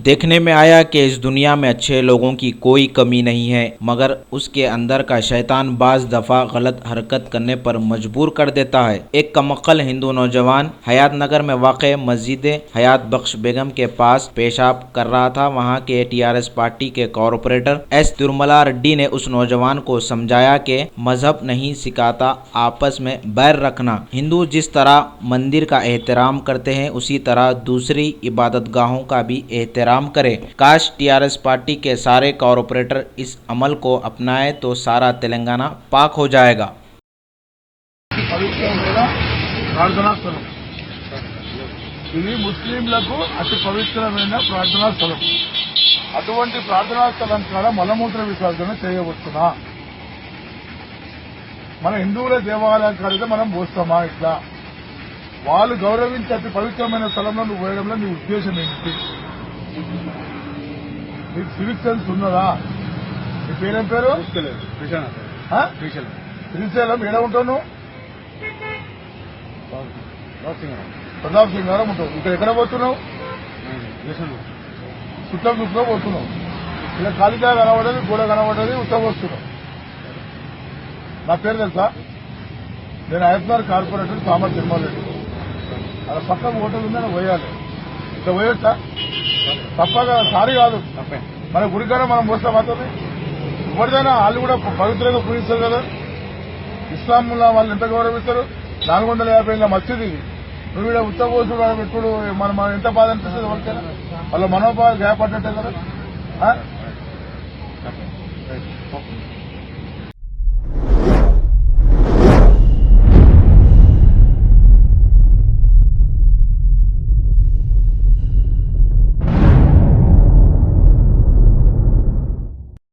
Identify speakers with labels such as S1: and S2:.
S1: देखने में आया कि इस दुनिया में अच्छे लोगों की कोई कमी नहीं है, मगर उसके अंदर का शैतान बाज दफा गलत हरकत करने पर मजबूर कर देता है। एक कमक्कल हिंदू नौजवान हयात नगर में वाक़े मस्जिद हयात बख्श बेगम के पास पेशाब कर रहा था। वहां के टीआरएस पार्टी के कॉरपोरेटर एस तिरुमला रेड्डी ने उस नौजवान को समझाया कि मजहब नहीं सिखाता आपस में बैर रखना। हिंदू जिस तरह मंदिर का एहतराम करते हैं उसी तरह दूसरी इबादतगाहों का भी एहतराम करे। काश टीआरएस पार्टी के सारे कॉरपोरेटर इस अमल को अपनाए तो सारा तेलंगाना पाक हो जाएगा।
S2: ప్రార్థనా స్థలం ఇది ముస్లింలకు అతి పవిత్రమైన ప్రార్థనా స్థలం. అటువంటి ప్రార్థనా స్థలం కాడ మలమూత్ర విసర్జన చేయవచ్చునా? మన హిందువుల దేవాలయం కాడితే మనం పోస్తామా? ఇట్లా వాళ్ళు గౌరవించే అతి పవిత్రమైన స్థలంలో నువ్వు పోయడంలో నీ ఉద్దేశం ఏంటి? నీకు సివిక్ సెన్స్ ఉన్నదా? నీ పేరేం పేరు? శ్రీశైలం. ఏడ ఉంటావు నువ్వు? ప్రతాప్ సింగారం ఉంటావు. ఇక్కడ ఎక్కడ పోతున్నావు? చుట్టం చూపులో పోతున్నావు. ఇలా కాలిగా కనబడేది, గోడ కనబడేది, ఉత్తమ వస్తున్నావు. నా పేరు తెలుసా? నేను ఐఎస్ఆర్ కార్పొరేటర్ సామర్ తిరుమల రెడ్డి. అలా పక్కన హోటల్ ఉందని పోయాలి. ఇట్లా పోయొచ్చా? తప్పగా సారీ కాదు. మన గుడికాడ మనం పోస్తాం మాత్రమే. ఎవరిదైనా వాళ్ళు కూడా పవిత్రంగా పూజిస్తారు కదా. ఇస్లాంలో వాళ్ళు ఎంత గౌరవిస్తారు? 450 మస్జిద్ ఇది. నువ్వు ఇక్కడ ఉత్తపోసు పెట్టుడు మనం ఎంత బాధ అనిపిస్తుంది ఎవరికైనా? వాళ్ళ మనోభావాలు గాయపడ్డట్టే కదా.